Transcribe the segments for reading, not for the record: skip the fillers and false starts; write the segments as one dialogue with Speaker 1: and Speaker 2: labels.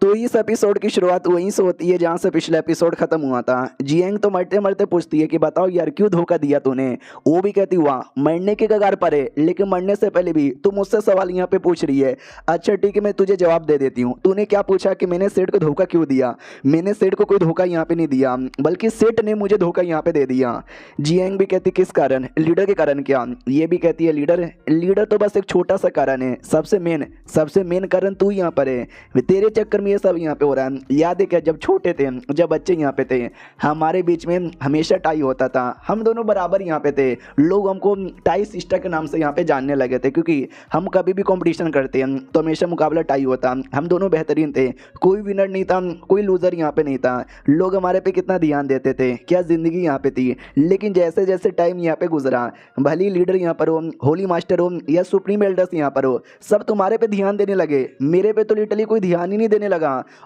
Speaker 1: तो इस एपिसोड की शुरुआत वहीं से होती है जहाँ से पिछला एपिसोड खत्म हुआ था। जियांग तो मरते मरते पूछती है कि बताओ यार क्यों धोखा दिया तूने। वो भी कहती हुआ मरने के कगार पर है, लेकिन मरने से पहले भी तू मुझसे सवाल यहाँ पे पूछ रही है। अच्छा ठीक है, मैं तुझे जवाब दे देती हूँ। तूने क्या पूछा कि मैंने सेठ को धोखा क्यों दिया। मैंने सेठ को कोई धोखा यहाँ पे नहीं दिया, बल्कि सेठ ने मुझे धोखा यहाँ पे दे दिया। जियांग भी कहती किस कारण, लीडर के कारण क्या। ये भी कहती है लीडर लीडर तो बस एक छोटा सा कारण है, सबसे मेन कारण तू यहाँ पर है। तेरे चक्कर में ये सब यहाँ पे हो रहा है। याद है क्या, जब छोटे थे, जब बच्चे यहाँ पे थे, हमारे बीच में हमेशा टाई होता था। हम दोनों बराबर यहाँ पे थे। लोग हमको टाई सिस्टर के नाम से यहाँ पे जानने लगे थे, क्योंकि हम कभी भी कंपटीशन करते हैं तो हमेशा मुकाबला टाई होता। हम दोनों बेहतरीन थे, कोई विनर नहीं था, कोई लूजर यहाँ पे नहीं था। लोग हमारे पे कितना ध्यान देते थे, क्या जिंदगी यहाँ पे थी। लेकिन जैसे जैसे टाइम यहाँ पे गुजरा, भली लीडर यहाँ पर हो, होली मास्टर हो या सुप्रीम एल्डर्स यहाँ पर हो, सब तुम्हारे पे ध्यान देने लगे। मेरे पे तो लिटरली कोई ध्यान ही नहीं देने लगा।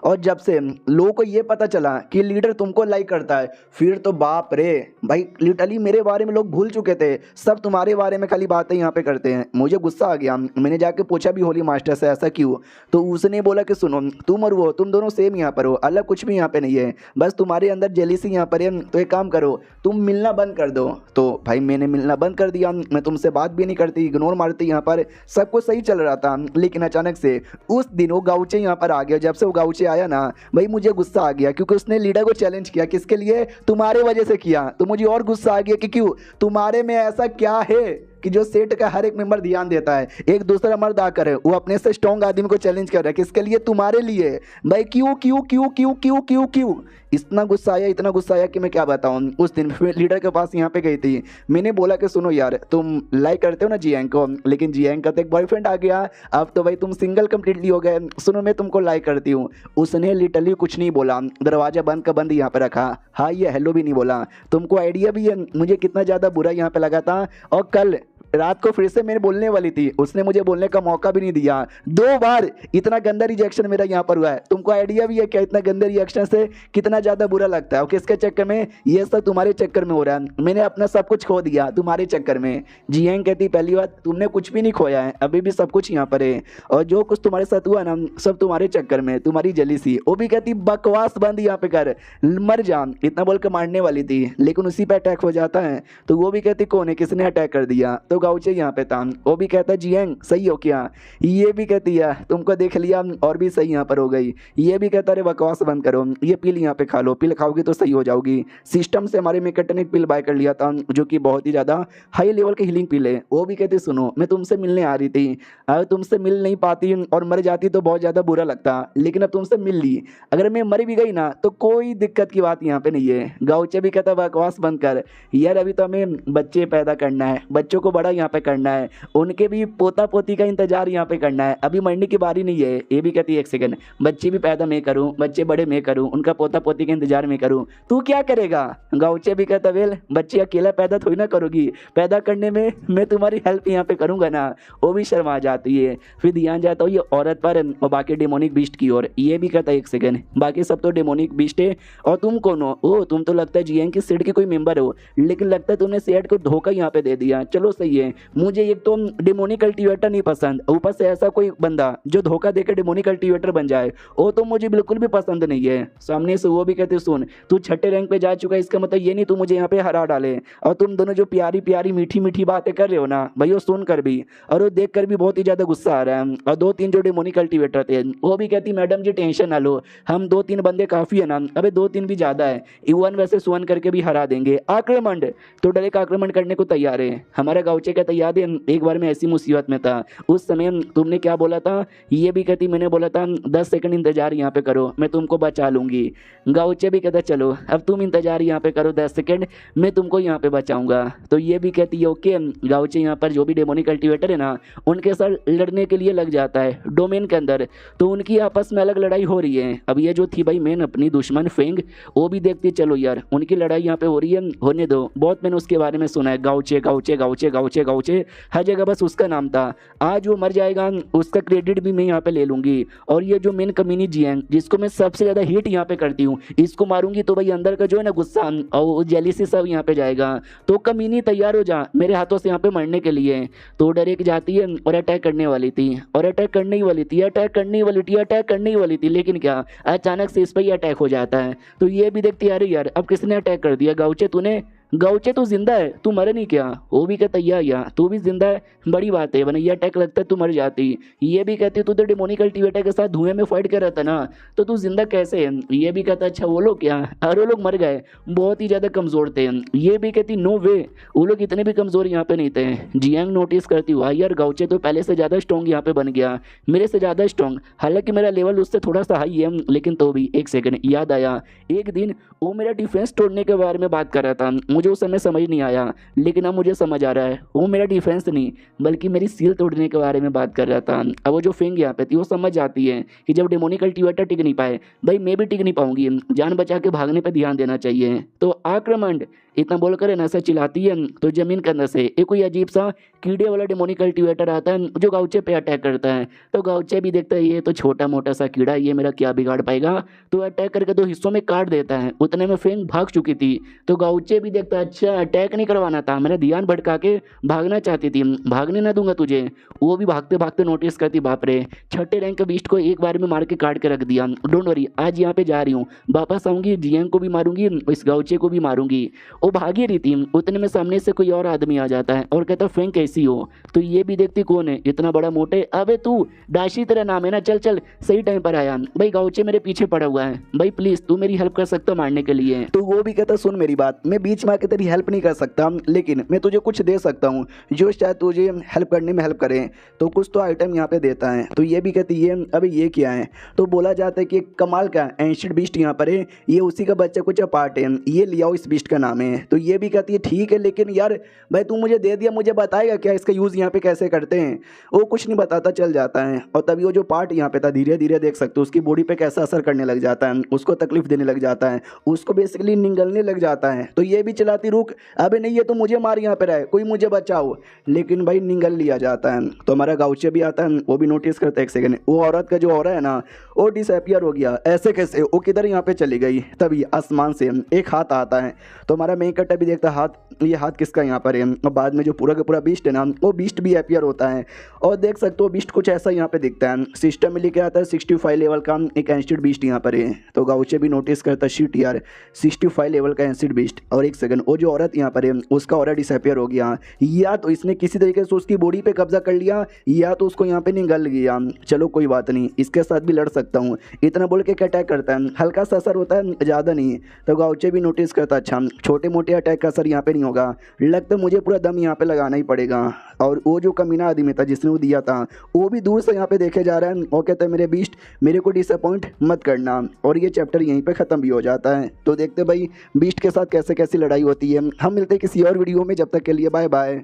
Speaker 1: और जब से लोगों को ये पता चला कि लीडर तुमको लाइक करता है, फिर तो बाप रे भाई, लिटरली मेरे बारे में लोग भूल चुके थे। सब तुम्हारे बारे में खाली बातें यहाँ पे करते हैं। मुझे गुस्सा आ गया। मैंने जाके पूछा भी होली मास्टर से ऐसा क्यों, तो उसने बोला कि सुनो, तुम और वो तुम दोनों सेम यहाँ पर हो, अलग कुछ भी यहाँ पे नहीं है, बस तुम्हारे अंदर जेलिसी यहाँ पर है। तो एक काम करो, तुम मिलना बंद कर दो। तो भाई मैंने मिलना बंद कर दिया, मैं तुमसे बात भी नहीं करती, इग्नोर मारती। यहाँ पर सब कुछ सही चल रहा था, लेकिन अचानक से उस दिन वो गाउचे यहाँ पर आ गया। जब से वो गाउचे आया ना भाई, मुझे गुस्सा आ गया, क्योंकि उसने लीडर को चैलेंज किया। किसके लिए, तुम्हारे वजह से किया। तो मुझे और गुस्सा आ गया कि क्यों, तुम्हारे में ऐसा क्या है कि जो सेट का हर एक मेंबर ध्यान देता है। एक दूसरा मर्द आकर है, वो अपने से स्ट्रॉन्ग आदमी को चैलेंज कर रहा है। किसके लिए, तुम्हारे लिए। भाई क्यों क्यों क्यों क्यों क्यों क्यों क्यों। इतना गुस्सा आया कि मैं क्या बताऊं। उस दिन फिर लीडर के पास यहाँ पे गई थी। मैंने बोला कि सुनो यार, तुम लाइक करते हो ना जियांग को, लेकिन जियांग का तो एक बॉयफ्रेंड आ गया, अब तो भाई तुम सिंगल कंप्लीटली हो गए। सुनो मैं तुमको लाइक करती हूँ। उसने लिटरली कुछ नहीं बोला, दरवाजा बंद का बंद यहाँ पे रखा। हाँ ये हेलो भी नहीं बोला। तुमको आइडिया भी है मुझे कितना ज़्यादा बुरा यहाँ पे लगा था। और कल रात को फिर से मैंने बोलने वाली थी, उसने मुझे बोलने का मौका भी नहीं दिया। 2 बार इतना गंदा रिजेक्शन मेरा यहाँ पर हुआ है। तुमको आइडिया भी है क्या इतना गंदे रिएक्शन से कितना ज़्यादा बुरा लगता है। और किसके चक्कर में, ये सब तुम्हारे चक्कर में हो रहा है। मैंने अपना सब कुछ खो दिया तुम्हारे चक्कर में। जियांग कहती पहली बात, तुमने कुछ भी नहीं खोया है, अभी भी सब कुछ यहाँ पर है। और जो कुछ तुम्हारे साथ हुआ ना, सब तुम्हारे चक्कर में, तुम्हारी जलीसी। वो भी कहती बकवास बंद यहाँ पे कर, मर जा, इतना बोल के मारने वाली थी, लेकिन उसी पे अटैक हो जाता है। तो वो भी कहती कौन है, किसने अटैक कर दिया। तो गाउचे यहाँ पे था। वो भी कहता जियांग सही हो क्या। ये भी कहती है तुमको देख लिया और भी सही यहाँ पर हो गई। ये भी कहता अरे बकवास बंद करो, ये पिल यहाँ पे खा लो, पिल खाओगी तो सही हो जाओगी। सिस्टम से हमारे मेकट ने एक पिल बाय कर लिया था, जो कि बहुत ही ज़्यादा हाई लेवल की हीलिंग पिल है। वो भी कहती सुनो, मैं तुमसे मिलने आ रही थी, अगर तुमसे मिल नहीं पाती और मर जाती तो बहुत ज़्यादा बुरा लगता, लेकिन अब तुमसे मिल ली। अगर मैं मर भी गई ना तो कोई दिक्कत की बात यहाँ पे नहीं है। गाउचे भी कहता बकवास बंद कर यार, अभी तो हमें बच्चे पैदा करना है, बच्चों को बड़ा यहाँ पे करना है, उनके भी पोता पोती का इंतजार यहाँ पे करना है, अभी मरने की बारी नहीं है। ये भी कहती है एक सेकंड, बच्चे भी पैदा मैं करूँ, बच्चे बड़े मैं करूँ, उनका पोता पोती का इंतजार मैं करूँ, तू क्या करेगा। गाउचे भी कहता वेल, बच्चे अकेला पैदा थोड़ी ना करोगी, पैदा करने में मैं तुम्हारी हेल्प यहाँ पे करूँगा ना। वो भी शर्मा जाती है। फिर ध्यान जाता हूँ ये औरत पर और बाकी डेमोनिक बीस्ट की ओर। ये भी कहता है एक सेकंड, बाकी सब तो डेमोनिक बीस्ट है और तुम कौन हो। ओ तुम तो लगता है जियांग की सेट के कोई मेंबर हो, लेकिन लगता है तुमने सेट को धोखा यहाँ पे दे दिया। चलो सही है, मुझे एक तो डेमोनिक कल्टीवेटर नहीं पसंद, ऊपर से ऐसा कोई बंदा जो धोखा देकर डेमोनिक कल्टीवेटर बन जाए, वो तो मुझे बिल्कुल भी पसंद नहीं है। सामने से वो भी कहते सुन, तू छठे रैंक पे जा चुका है, इसका मतलब ये नहीं तू मुझे यहाँ पे हरा डाले। और तुम दोनों जो प्यारी प्यारी मीठी मीठी बातें कर रहे हो ना भाई, वो सुन कर भी और वो देख कर भी बहुत ही ज्यादा गुस्सा आ रहा है। और 2-3 जो डेमोनिक कल्टीवेटर थे वो भी कहती मैडम जी टेंशन ना लो, हम 2-3 बंदे काफी है ना, अबे 2-3 भी ज्यादा है, इवन वैसे सुवन करके भी हरा देंगे। आक्रमण तो डायरेक्ट आक्रमण करने को तैयार है। हमारा गाउचे का तैयार है, एक बार मैं ऐसी मुसीबत में था, उस समय तुमने क्या बोला था। ये भी कहती मैंने बोला था 10 सेकंड इंतजार यहाँ पे करो, मैं तुमको बचा लूंगी। गाउचे भी कहता चलो अब तुम इंतजार यहाँ पे करो 10 सेकंड, मैं तुमको यहाँ पे बचाऊंगा। तो ये भी कहती है ओके। गाउचे यहाँ पर जो भी डेमोनिक कल्टीवेटर है ना, उनके साथ लड़ने के लिए लग जाता है डोमेन के अंदर। तो उनकी आपस में अलग लड़ाई हो रही है। अब ये जो थी भाई मेन अपनी दुश्मन फेंग, वो भी देखती चलो यार उनकी लड़ाई यहाँ पे हो रही है, होने दो, बहुत मैंने उसके बारे में सुना है। गाउचे गाउचे गाउचे गाउचे गाउचे गाउचे हर जगह बस उसका नाम था। आज वो मर जाएगा, उसका क्रेडिट भी मैं यहाँ पे ले लूँगी। और ये जो मेन कमीनी जियांग जिसको मैं सबसे ज़्यादा हेट यहाँ पे करती हूँ, इसको मारूंगी तो भाई अंदर का जो है ना गुस्सा और जेलिसी सब यहाँ पे जाएगा। तो कमीनी तैयार हो जा मेरे हाथों से यहाँ पे मरने के लिए। तो डायरेक्ट जाती है और अटैक करने वाली थी, और अटैक करने ही वाली थी, अटैक करने ही वाली थी, अटैक करने ही वाली थी, लेकिन क्या अचानक से इस पर ही अटैक हो जाता है। तो ये भी देखती है, अरे यार अब किसने अटैक कर दिया, गाउचे तूने, गाउचे तू जिंदा है, तू मरे नहीं क्या। वो भी कहता या तू भी जिंदा है, बड़ी बात है, वरना ये अटैक लगता है तू मर जाती। ये भी कहती तू तो डेमोनिक कल्टीवेटर के साथ धुएं में फाइट कर रहा था ना, तो तू जिंदा कैसे है। ये भी कहता अच्छा वो लोग क्या, अरे वो लोग मर गए, बहुत ही ज़्यादा कमज़ोर थे। ये भी कहती नो वे, वो लोग इतने भी कमज़ोर यहाँ पे नहीं थे। जियांग नोटिस करती हुआ यार गाउचे तो पहले से ज़्यादा स्ट्रॉन्ग यहाँ पे बन गया, मेरे से ज़्यादा स्ट्रॉन्ग, हालांकि मेरा लेवल उससे थोड़ा सा हाई है, लेकिन तो भी। एक सेकंड याद आया, एक दिन वो मेरा डिफेंस तोड़ने के बारे में बात कर रहा था, मुझे उस समय समझ नहीं आया, लेकिन अब मुझे समझ आ रहा है वो मेरा डिफेंस नहीं बल्कि मेरी सील तोड़ने के बारे में बात कर रहा था। अब वो जो फेंग यहाँ पे थी वो समझ जाती है कि जब डेमोनिक कल्टीवेटर टिक नहीं पाए, भाई मैं भी टिक नहीं पाऊंगी, जान बचा के भागने पे ध्यान देना चाहिए। तो आक्रमण इतना बोलकर है ना ऐसा चिल्लाती है, तो जमीन के अंदर से एक कोई अजीब सा कीड़े वाला डेमोनिक कल्टीवेटर आता है जो गाउचे पे अटैक करता है। तो गाउचे भी देखता है ये तो छोटा मोटा सा कीड़ा, ये मेरा क्या बिगाड़ पाएगा, तो अटैक करके दो हिस्सों में काट देता है। उतने में फेंग भाग चुकी थी। तो गाउचे भी देखता है अच्छा अटैक नहीं करवाना था, मेरा ध्यान भटका के भागना चाहती थी, भागने ना दूंगा तुझे। वो भी भागते भागते नोटिस करती बाप रे, छठे रैंक के बीस्ट को एक बार में मार के काट के रख दिया। डोंट वरी, आज यहाँ पे जा रही हूँ, वापस आऊंगी, जियांग को भी मारूंगी, इस गाउचे को भी मारूंगी। वो भागी रही थी, उतने में सामने से कोई और आदमी आ जाता है और कहता फेंग कैसी हो। तो ये भी देखती कौन है इतना बड़ा मोटे, अबे तू डाशी तेरा नाम है ना, चल चल सही टाइम पर आया। भाई गाउचे मेरे पीछे पड़ा हुआ है, भाई प्लीज तू मेरी हेल्प कर सकता मारने के लिए। तो वो भी कहता सुन मेरी बात, मैं बीच में आके तेरी हेल्प नहीं कर सकता, लेकिन मैं तुझे कुछ दे सकता हूँ जो शायद तुझे हेल्प करने में हेल्प करे। तो कुछ तो आइटम यहाँ पे देता है। तो ये भी कहती है अबे ये क्या है। तो बोला जाता है कि एक कमाल का एंशिएंट बीस्ट यहाँ पर है, ये उसी का बच्चा कुछ पार्ट है, ये लिया इस बीस्ट का नाम है। तो ये भी कहती है ठीक है, लेकिन यार भाई तू मुझे दे दिया, मुझे बताएगा क्या इसका यूज़ यहाँ पे कैसे करते हैं। वो कुछ नहीं बताता, चल जाता है। और तभी वो जो पार्ट यहाँ पे था धीरे धीरे देख सकते हो उसकी बॉडी पे कैसा असर करने लग जाता है, उसको तकलीफ देने लग जाता है, उसको बेसिकली निगलने लग जाता है। तो ये भी चलाती रुक, अबे नहीं ये तो मुझे मार यहाँ पे रहे, कोई मुझे बचाओ, लेकिन भाई निगल लिया जाता है। तो हमारा गाउचे भी आता है, वो भी नोटिस करता है एक सेकंड, वो औरत का जो हो रहा है ना वो डिसअपियर हो गया, ऐसे कैसे, वो किधर यहाँ पे चली गई। तभी आसमान से एक हाथ आता है। तो हमारा मेन कट्टा भी देखता है हाथ, ये हाथ किसका यहाँ पर है। और बाद में जो पूरा का पूरा बीस्ट है ना वो बीस्ट भी अपियर होता है, और देख सकते हो बीस्ट कुछ ऐसा यहाँ पे दिखता है। सिस्टम में लिखे आता है 65 लेवल का एक एंशिएंट बीस्ट यहाँ पर है। तो गाउचे भी नोटिस करता है शिट यार 65 लेवल का एंशिएंट बीस्ट। और एक सेकंड, वो जो औरत यहाँ पर है उसका ऑरा डिसअपियर हो गया, या तो इसने किसी तरीके से उसकी बॉडी पे कब्जा कर लिया, या तो उसको यहाँ पे निगल गया। चलो कोई बात नहीं, इसके साथ भी लड़ सकता हूँ, इतना बोल के अटैक करता है, हल्का सा असर होता है ज़्यादा नहीं। तो गाउचे भी नोटिस करता अच्छा छोटे मोटे अटैक का असर यहाँ पे नहीं होगा, लगता मुझे पूरा दम यहाँ पे लगाना ही पड़ेगा। और वो जो कमीना आदमी था जिसने वो दिया था वो भी दूर से यहाँ पे देखे जा रहा है, वो कहता है मेरे बीस्ट मेरे को डिसअपॉइंट मत करना। और ये चैप्टर यहीं पे ख़त्म भी हो जाता है। तो देखते भाई बीस्ट के साथ कैसे कैसी लड़ाई होती है। हम मिलते हैं किसी और वीडियो में, जब तक के लिए बाय बाय।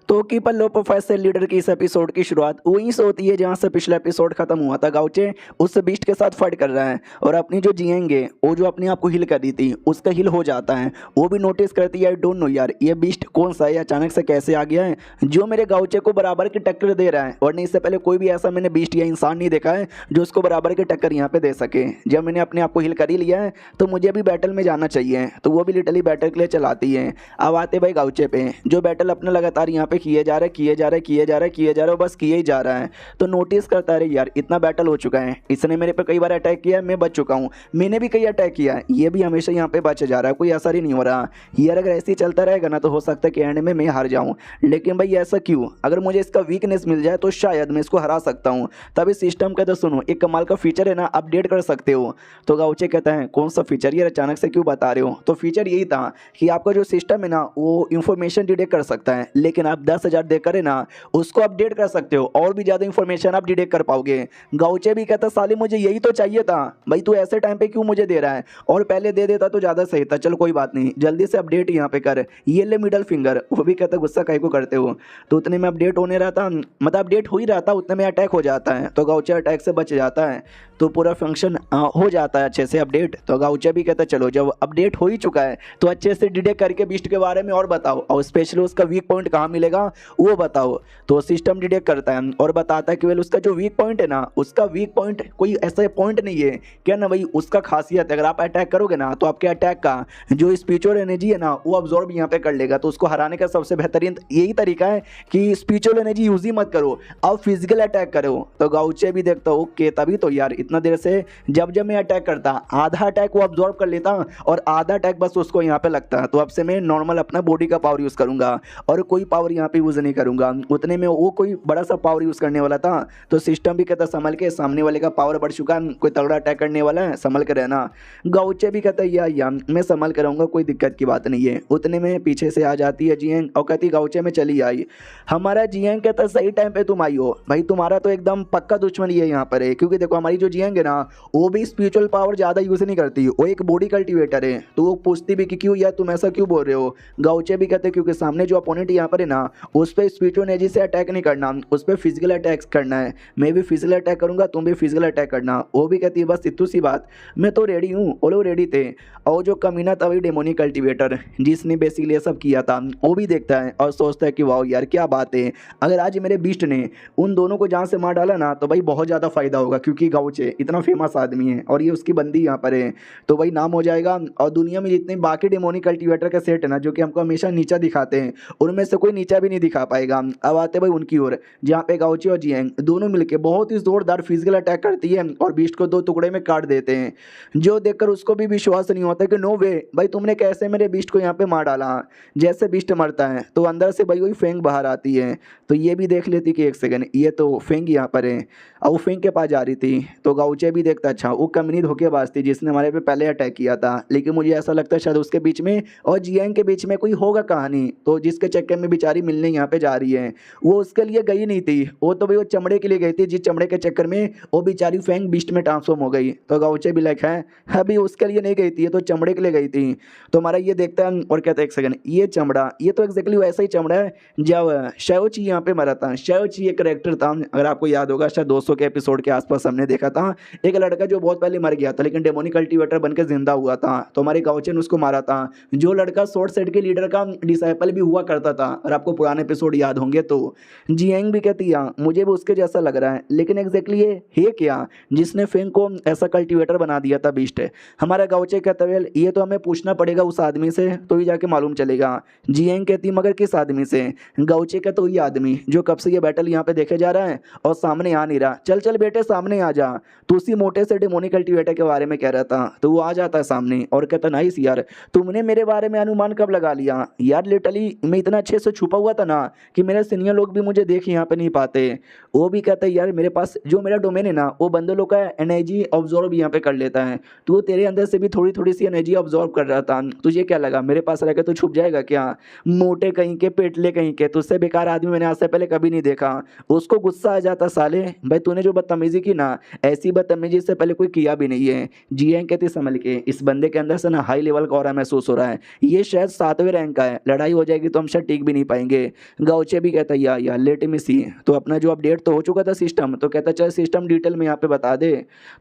Speaker 1: तो कीपर लो प्रोफेसर लीडर की इस एपिसोड की शुरुआत वहीं से होती है जहां से पिछला एपिसोड खत्म हुआ था। गाउचे उस बीस्ट के साथ फाइट कर रहा है और अपनी जो जिएंगे वो जो अपने आप को हिल कर दी थी उसका हिल हो जाता है। वो भी नोटिस करती है आई डोंट नो यार ये बीस्ट कौन सा है, अचानक से कैसे आ गया है जो मेरे गाउचे को बराबर की टक्कर दे रहा है। और नहीं, इससे पहले कोई भी ऐसा मैंने बीस्ट या इंसान नहीं देखा है जो उसको बराबर की टक्कर यहाँ पे दे सके। जब मैंने अपने आप को हिल कर ही लिया है तो मुझे भी बैटल में जाना चाहिए। तो वो भी लिटरली बैटल के लिए चलाती है। अब आते भाई गाउचे पे, जो बैटल अपने लगातार यहाँ पे किए जा रहे बस किए ही जा रहा है। तो नोटिस करता है यार इतना बैटल हो चुका है, इसने मेरे पे कई बार अटैक किया है, मैं बच चुका हूँ, मैंने भी कई अटैक किया है, ये भी हमेशा यहाँ पे बच जा रहा है, कोई असर ही नहीं हो रहा। यार अगर ऐसे ही चलता रहेगा ना तो हो सकता है कि एंड में मैं हार जाऊँ। लेकिन भाई ऐसा क्यों, अगर मुझे इसका वीकनेस मिल जाए तो शायद मैं इसको हरा सकता हूँ। तभी सिस्टम कहता सुनो एक कमाल का फीचर है ना, अपडेट कर सकते हो। तो गाउचे कहता है कौन सा फीचर, यार अचानक से क्यों बता रहे हो। तो फीचर यही था कि आपका जो सिस्टम है ना वो इन्फॉर्मेशन डिटेक्ट कर सकता है, लेकिन आप 10,000 देकर है ना उसको अपडेट कर सकते हो और भी ज़्यादा इन्फॉर्मेशन आप डिटेक्ट कर पाओगे। गाउचे भी कहता साले मुझे यही तो चाहिए था भाई, तू ऐसे टाइम पे क्यों मुझे दे रहा है, और पहले दे देता तो ज़्यादा सही था। चलो कोई बात नहीं, जल्दी से अपडेट यहाँ पे कर, ये ले मिडल फिंगर। वो भी कहता गुस्सा काहे को करते हो। तो उतने में अपडेट होने रहा था, मतलब अपडेट हो ही रहा था, उतने में अटैक हो जाता है। तो गाउचे अटैक से बच जाता है। तो पूरा फंक्शन हो जाता है अच्छे से अपडेट। तो गाउचे भी कहता है चलो जब अपडेट हो ही चुका है तो अच्छे से डिटेक्ट करके बीस्ट के बारे में और बताओ, और स्पेशली उसका वीक पॉइंट कहाँ मिलेगा वो बताओ। तो सिस्टम डिटेक्ट करता है और बताता है कि वेल उसका जो वीक पॉइंट है ना, उसका वीक पॉइंट कोई ऐसा पॉइंट नहीं है क्या ना भाई, उसका खासियत है अगर आप अटैक करोगे ना तो आपके अटैक का जो स्पिरिचुअल एनर्जी है ना वो अब्जॉर्ब यहाँ पे कर लेगा। तो उसको हराने का सबसे बेहतरीन यही तरीका है कि स्पिरिचुअल एनर्जी यूज ही मत करो, आप फिजिकल अटैक करो। तो गाउचे भी देखता हूँ ओके, तभी तो यार इतना देर से जब जब मैं अटैक करता आधा अटैक वो अब्जॉर्ब कर लेता और आधा अटैक बस उसको यहाँ पे लगता। तो अब से मैं नॉर्मल अपना बॉडी का पावर यूज़ करूँगा और कोई पावर यहाँ पे यूज़ नहीं करूँगा। उतने में वो कोई बड़ा सा पावर यूज़ करने वाला था। तो सिस्टम भी कहता संभल के, सामने वाले का पावर बढ़ चुका है, कोई तगड़ा अटैक करने वाला है, संभल के रहना। गाउचे भी कहता है या मैं संभल कर रहूँगा, कोई दिक्कत की बात नहीं है। उतने में पीछे से आ जाती है जियांग और कहती गाउचे में चली आई। हमारा जियांग कहता सही टाइम पे तुम आई हो भाई, तुम्हारा तो एकदम पक्का दुश्मन ही है यहाँ पर है, क्योंकि देखो हमारी जो जियांग है ना वो भी स्पिरिचुअल पावर ज़्यादा यूज़ नहीं करती, वो एक बॉडी कल्टिवेटर है। तो वो पूछती भी कि क्यों यार तुम ऐसा क्यों बोल रहे हो। गाउचे भी कहते क्योंकि सामने जो अपोनेंट यहाँ पर है ना उस पर स्पिरिचुअल एनर्जी से अटैक नहीं करना, उस पर फिजिकल अटैक करना है। मैं भी फिजिकल अटैक करूँगा, तुम भी फिजिकल अटैक करना। वो भी कहती है बस इतनी सी बात, मैं तो रेडी हूँ। वो लोग रेडी थे। और जो कमीना था वही डेमोनिक कल्टिवेटर जिसने बेसिकली ये सब किया था वो भी देखता है और सोचता है कि वाह यार क्या बात है, अगर आज मेरे बीस्ट ने उन दोनों को जहाँ से मार डाला ना तो भाई बहुत ज़्यादा फायदा होगा, क्योंकि गाउचे इतना फेमस आदमी है और ये उसकी बंदी यहाँ पर है तो भाई नाम हो जाएगा। और दुनिया में जितने बाकी डेमोनिक कल्टिवेटर का सेट है ना जो कि हमको हमेशा नीचा दिखाते हैं उनमें से कोई नीचा भी नहीं दिखा पाएगा। अब आते भाई उनकी ओर जहाँ पे गाउचे और जियांग दोनों मिलकर बहुत ही जोरदार फिजिकल अटैक करती है और बीस्ट को 2 टुकड़े में काट देते हैं। जो देखकर उसको भी विश्वास नहीं होता कि नो वे भाई तुमने कैसे मेरे बीस्ट को यहाँ पे मार डाला। जैसे बीस्ट मरता है तो अंदर से भाई वही फेंग बाहर आती है। तो ये भी देख लेती कि एक सेकंड ये तो फेंग यहाँ पर है और वो फेंग के पास जा रही थी। तो गाउचे भी देखता अच्छा वो कमीनी धोखेबाज थी जिसने हमारे पे पहले अटैक किया था, लेकिन मुझे ऐसा लगता है शायद उसके बीच में और जियांग के बीच में कोई होगा कहानी, तो जिसके चक्कर में बेचारी मिलने यहाँ पे जा रही है। वो उसके लिए गई नहीं थी, वो तो भाई वो चमड़े के लिए गई थी, जिस चमड़े के चक्कर में वो बेचारी फेंग बीस्ट में ट्रांसफॉर्म हो गई। तो गाउचे भी लाइक है अभी उसके लिए नहीं गई थी, ये तो चमड़े के लिए गई थी। तो हमारा ये देखता है और कहता है एक सेकंड ये चमड़ा ये तो एग्जैक्टली वैसा ही चमड़ा है जब शाओची यहाँ पे मरा था। शाओची एक करेक्टर था, अगर आपको याद होगा शायद 200 के एपिसोड के आसपास हमने देखा था, एक लड़का जो बहुत पहले मर गया था लेकिन डेमोनिक कल्टिवेटर बनकर जिंदा हुआ था। तो हमारे गाउचे ने उसको मारा था, जो लड़का शॉर्ट सेट के लीडर का डिसाइपल भी हुआ करता था, और आपको पुराने एपिसोड याद होंगे। तो जियांग भी कहती है मुझे भी उसके जैसा लग रहा है, लेकिन एग्जैक्टली ये है क्या जिसने फेंग को ऐसा कल्टिवेटर बना दिया था बीस्ट। हमारा गाउचे कहता है ये तो हमें पूछना पड़ेगा उस आदमी से, तो ही जाके मालूम चलेगा। जियांग कहती मगर किस आदमी से। गाउचे का तो ये आदमी जो कब से ये बैटल यहाँ पे देखे जा रहा है और सामने आ नहीं रहा। चल चल बेटे सामने आ जा, तो उसी मोटे से डेमोनिक कल्टिवेटर के बारे में कह रहा था। तो वो आ जाता है सामने और कहता नाइस यार तुमने मेरे बारे में अनुमान कब लगा लिया यार, लिटरली मैं इतना अच्छे से छुपा हुआ था ना कि मेरे सीनियर लोग भी मुझे देख यहाँ पे नहीं पाते। वो भी कहता है यार मेरे पास जो मेरा डोमेन है ना वो बंदे लोग का एनर्जी ऑब्जॉर्व यहाँ पे कर लेता है, तो वो तेरे अंदर से भी थोड़ी थोड़ी सी एनर्जी ऑब्जॉर्व कर रहा था। तुझे क्या लगा मेरे पास रह के तो छुप जाएगा क्या, मोटे कहीं के पेटले कहीं के, तुझसे बेकार आदमी मैंने आज से पहले कभी नहीं देखा। उसको गुस्सा आ जाता साले भाई तूने जो बदतमीजी की ना ऐसी बदतमीजी से पहले कोई किया भी नहीं है। जियांग कहती संभल के, इस बंदे के अंदर से ना हाई लेवल का ऑरा महसूस हो रहा है, ये शायद 7वें रैंक का है, लड़ाई हो जाएगी तो हम शायद टिक भी नहीं पाएंगे। गाउचे भी कहता है यार लेट मी सी। तो अपना जो अपडेट तो हो चुका था सिस्टम, तो कहता चल सिस्टम डिटेल में यहाँ पे बता दे।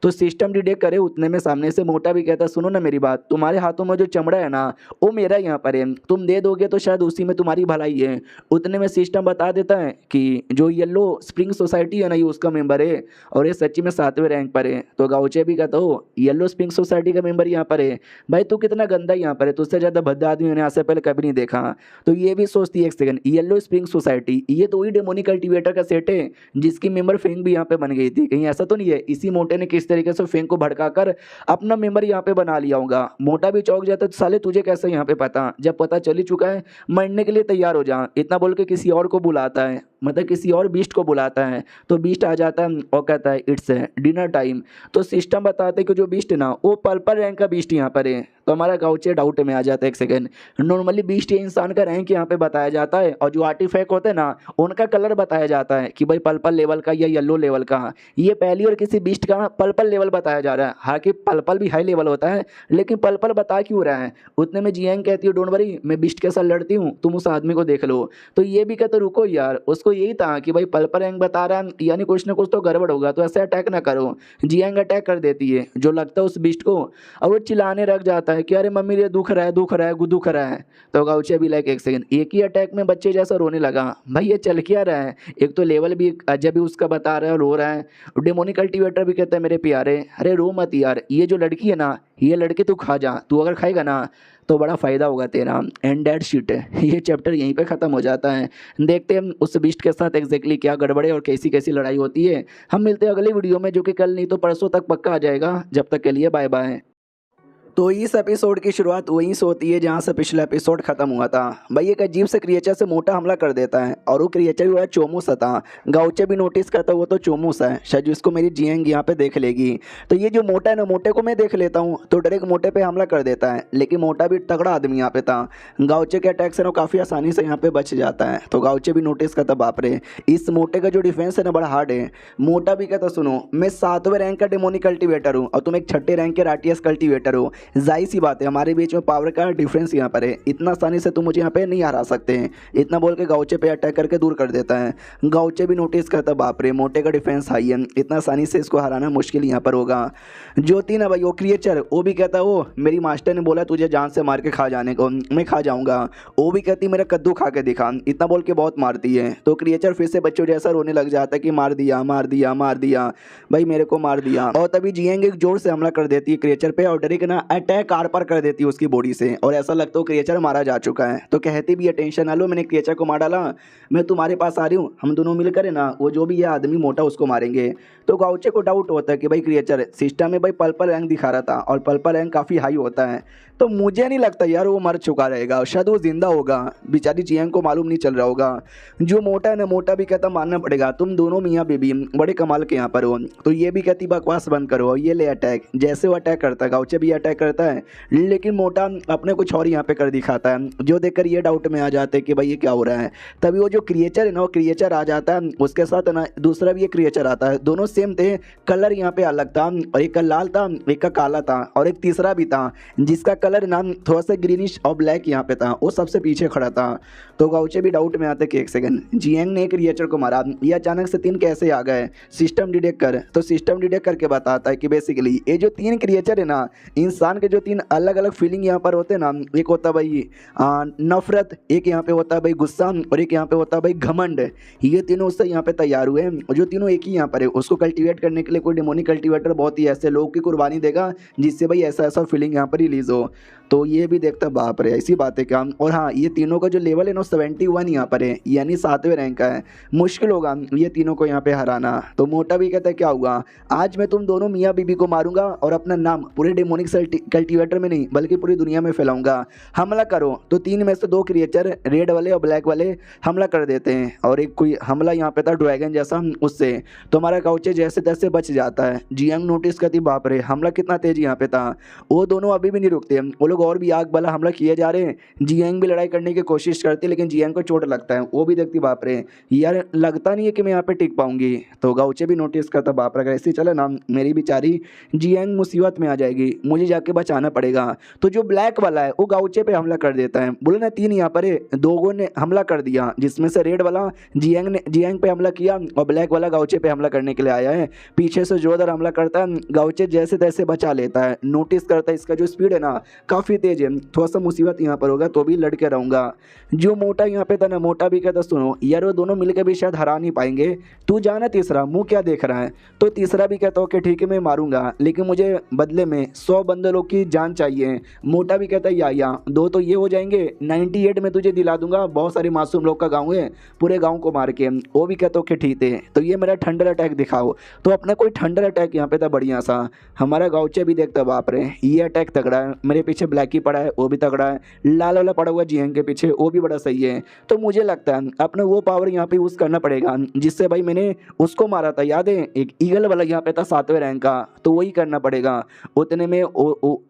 Speaker 1: तो सिस्टम डिटेक्ट करे उतने में सामने से मोटा भी कहता सुनो ना मेरी बात, तुम्हारे हाथों में जो चमड़ा है ना वो मेरा यहाँ पर है, तुम दे दोगे तो शायद उसी में तुम्हारी भलाई है। उतने में सिस्टम बता देता है कि जो येलो स्प्रिंग सोसाइटी है ना ये उसका मेंबर है और ये सच्ची में 7वें रैंक पर है। तो गाउचे भी कहता हो येलो स्प्रिंग सोसाइटी का मेंबर यहाँ पर है, भाई तू कितना गंदा यहाँ पर है, तुझसे ज़्यादा भद्दा आदमी मैंने आज से पहले कभी नहीं देखा। तो ये भी सोचती है एक सेकंड येलो स्प्रिंग सोसाइटी ये तो वही डेमोनिक कल्टिवेटर का सेट है जिसकी मेंबर फेंग भी यहाँ पे बन गई थी, कहीं ऐसा तो नहीं है इसी मोटे ने किस तरीके से फेंग को भड़काकर अपना मेंबर यहाँ पे बना लिया होगा। मोटा भी चौंक जाता तो साले तुझे कैसे यहाँ पे पता, जब पता चल ही चुका है मरने के लिए तैयार हो जा, इतना बोल के किसी और को बुलाता है, मतलब किसी और बीस्ट को बुलाता है। तो बीस्ट आ जाता है और कहता है इट्स डिनर टाइम। तो सिस्टम बताते हैं कि जो बीस्ट है ना वो पर्पल रैंक का बीस्ट यहाँ पर है। तो हमारा गाउचे डाउट में आ जाता है। एक सेकंड, नॉर्मली बीस्ट या इंसान का रैंक यहाँ पे बताया जाता है और जो आर्टिफैक्ट होते हैं ना उनका कलर बताया जाता है कि भाई पर्पल लेवल का या येलो लेवल का। ये पहली और किसी बीस्ट का पर्पल लेवल बताया जा रहा है। हालांकि पर्पल भी हाई लेवल होता है, लेकिन पर्पल बता क्यों रहा है? उतने में जियांग कहती है डोंट वरी, मैं बीस्ट के साथ लड़ती हूँ, तुम उस आदमी को देख लो। तो ये भी कहते रुको यार, उसको यही था कि भाई पर्पल रैंक बता रहा है यानी कुछ ना कुछ तो गड़बड़ होगा, तो ऐसे अटैक ना करो। जियांग अटैक कर देती है जो लगता है उस बीस्ट को, और वो चिल्लाने लग जाता है कि अरे मम्मी ये दुख रहा है, दुख रहा है, दुख रहा है। तो गाउचे भी लाइक एक सेकंड, एक ही अटैक में बच्चे जैसा रोने लगा। भाई ये चल क्या रहा है? एक तो लेवल भी अजब ही उसका बता रहा है और रो रहा है। डेमोनिक कल्टीवेटर भी कहता है मेरे प्यारे अरे रो मत यार, ये जो लड़की है ना ये लड़की तू खा जा, तू अगर खाएगा ना तो बड़ा फ़ायदा होगा तेरा। एंड दैट शिट है, ये चैप्टर यहीं पे ख़त्म हो जाता है। देखते हैं उस बीस्ट के साथ एग्जैक्टली क्या गड़बड़ है और कैसी कैसी लड़ाई होती है। हम मिलते हैं अगली वीडियो में, जो कि कल नहीं तो परसों तक पक्का आ जाएगा। जब तक के लिए बाय बाय। तो इस एपिसोड की शुरुआत वहीं से होती है जहाँ से पिछला एपिसोड खत्म हुआ था। भाई एक अजीब से क्रिएचर से मोटा हमला कर देता है और वो क्रिएचर जो है चोमूस था। गाउचे भी नोटिस करता है वो तो चोमूस है, शायद इसको मेरी जियांग यहाँ पे देख लेगी। तो ये जो मोटा है ना, मोटे को मैं देख लेता हूँ, तो डायरेक्ट मोटे पे हमला कर देता है। लेकिन मोटा भी तगड़ा आदमी यहाँ पे था, गाउचे के अटैक से ना काफ़ी आसानी से यहाँ पे बच जाता है। तो गाउचे भी नोटिस करता बाप रे इस मोटे का जो डिफेंस है ना बड़ा हार्ड है। मोटा भी कहता सुनो मैं 7वें रैंक का डेमोनिक कल्टीवेटर हूँ और तुम एक 6ठे रैंक के राटियस कल्टीवेटर हो। जाहिर सी बात है हमारे बीच में पावर का डिफरेंस यहाँ पर है, इतना आसानी से तुम मुझे यहाँ पे नहीं हरा सकते हैं। इतना बोल के गाउचे पे अटैक करके दूर कर देता है। गाउचे भी नोटिस करता बाप रे मोटे का डिफेंस हाई है, इतना आसानी से इसको हराना मुश्किल यहाँ पर होगा। जो तीन है भाई वो क्रिएचर, वो भी कहता वो मेरी मास्टर ने बोला तुझे जान से मार के खा जाने को, मैं खा जाऊँगा। वो भी कहती मेरा कद्दू खा के दिखा, इतना बोल के बहुत मारती है। तो क्रिएचर फिर से बच्चों जैसा रोने लग जाता है कि मार दिया मार दिया मार दिया, भाई मेरे को मार दिया। और तभी जियांग एक जोर से हमला कर देती है क्रिएचर पे और डायरेक्ट ना अटैक आर पार कर देती है उसकी बॉडी से, और ऐसा लगता है क्रिएचर मारा जा चुका है। तो कहती भी है टेंशन ना लो, मैंने क्रिएचर को मार डाला, मैं तुम्हारे पास आ रही हूँ, हम दोनों मिलकर है ना वो जो भी है आदमी मोटा उसको मारेंगे। तो गाउचे को डाउट होता है कि भाई क्रिएचर सिस्टम में भाई पर्पल रैंक दिखा रहा था और पर्पल रैंक काफ़ी हाई होता है, तो मुझे नहीं लगता यार वो मर चुका रहेगा, शायद वो जिंदा होगा। बेचारी जियांग को मालूम नहीं चल रहा होगा। जो मोटा है ना, मोटा भी कहता मानना पड़ेगा तुम दोनों मियाँ बीबी बड़े कमाल के यहाँ पर हो। तो ये भी कहती बकवास बंद करो, ये ले अटैक। जैसे वो अटैक करता है गाउचे भी अटैक करता है, लेकिन मोटा अपने कुछ और यहाँ पे कर दिखाता है, जो देखकर ये डाउट में आ जाते हैं कि भाई ये क्या हो रहा है। तभी वो जो क्रिएचर है ना वो क्रिएचर आ जाता है, उसके साथ ना दूसरा भी एक क्रिएचर आता है। दोनों सेम थे, कलर यहाँ पे अलग था, और एक का लाल था एक का काला था, और एक तीसरा भी था जिसका कलर ना थोड़ा सा ग्रीनिश और ब्लैक यहाँ पे था, वो सबसे पीछे खड़ा था। तो गाउचे भी डाउट में आते कि एक सेकंड जियांग ने क्रिएचर को मारा, ये अचानक से तीन कैसे आ गए? सिस्टम डिटेक्ट कर। तो सिस्टम डिटेक्ट करके बताता है कि बेसिकली ये जो तीन क्रिएचर है ना, इंसान के जो तीन अलग अलग फीलिंग यहाँ पर होते हैं ना, एक होता है भाई नफरत, एक यहाँ पे होता है भाई गुस्सा, और एक यहाँ पे होता है भाई घमंड। ये तीनों उससे यहाँ पे तैयार हुए हैं, और जो तीनों एक ही यहाँ पर है। उसको कल्टीवेट करने के लिए कोई डेमोनिक कल्टीवेटर बहुत ही ऐसे लोग की कुर्बानी देगा जिससे भाई ऐसा ऐसा फीलिंग यहाँ पर रिलीज हो। तो ये भी देखता बाप रे ऐसी बात है क्या। और हाँ, ये तीनों का जो लेवल है ना 71 यहाँ पर है, यानी 7वें रैंक का है। मुश्किल होगा ये तीनों को यहाँ पे हराना। तो मोटा भी कहता है क्या हुआ, आज मैं तुम दोनों मियाँ बीबी को मारूंगा और अपना नाम पूरे डेमोनिक कल्टीवेटर में नहीं बल्कि पूरी दुनिया में फैलाऊंगा, हमला करो। तो तीन में से दो क्रिएचर रेड वाले और ब्लैक वाले हमला कर देते हैं, और एक कोई हमला यहाँ पे था ड्रैगन जैसा उससे। तो हमारा गाउचे जैसे तैसे बच जाता है। जियांग नोटिस करती बाप रे हमला कितना तेज यहाँ पे था। वो दोनों अभी भी नहीं रुकते, वो लोग और भी आग वाला हमला किए जा रहे हैं। जियांग भी लड़ाई करने की कोशिश करती है, लेकिन जियांग को चोट लगता है। वो भी देखती बाप रे यार लगता नहीं है कि मैं यहाँ पे टिक पाऊंगी। तो गाउचे भी नोटिस करता बाप रे ऐसे चले ना मेरी बेचारी जियांग मुसीबत में आ जाएगी, मुझे जाके बचाना पड़ेगा। तो जो ब्लैक वाला है वो गाउचे पे हमला कर देता है। बोले ना तीन यहाँ पर दोगों ने हमला कर दिया, जिसमें से रेड वाला जियांग पे हमला किया और ब्लैक वाला गाउचे पे हमला करने के लिए आया है। पीछे से जोरदार हमला करता है, गाउचे जैसे तैसे बचा लेता है। नोटिस करता है इसका जो स्पीड है ना काफ़ी तेज है, थोड़ा सा मुसीबत यहाँ पर होगा तो भी लड़के रहूँगा। जो मोटा यहाँ पे था ना, मोटा भी कहता सुनो यार वो दोनों मिलकर भी शायद हरा नहीं पाएंगे, तू जाना तीसरा मुँह क्या देख रहा है। तो तीसरा भी कहता ओके ठीक है मैं मारूंगा, लेकिन मुझे बदले में 100 बंदरों की जान चाहिए। मोटा भी कहता है या दो तो ये हो जाएंगे, 98 में तुझे दिला दूंगा, बहुत सारे मासूम लोग का गाँव है, पूरे गाँव को मार के। वो भी कहता ओके ठीक है, तो ये मेरा थंडर अटैक दिखाओ। तो अपना कोई थंडर अटैक यहाँ पे था बढ़िया सा। हमारा गाउचे भी देखता बाप रे ये अटैक तगड़ा है, मेरे पीछे ब्लैक ही पड़ा है वो भी तगड़ा है, लाल वाला पड़ा हुआ जियांग के पीछे वो भी बड़ा सही है। तो मुझे लगता है अपना वो पावर यहाँ पे यूज़ करना पड़ेगा जिससे भाई मैंने उसको मारा था, याद है एक ईगल वाला यहाँ पे था 7वें रैंक का, तो वही करना पड़ेगा। उतने में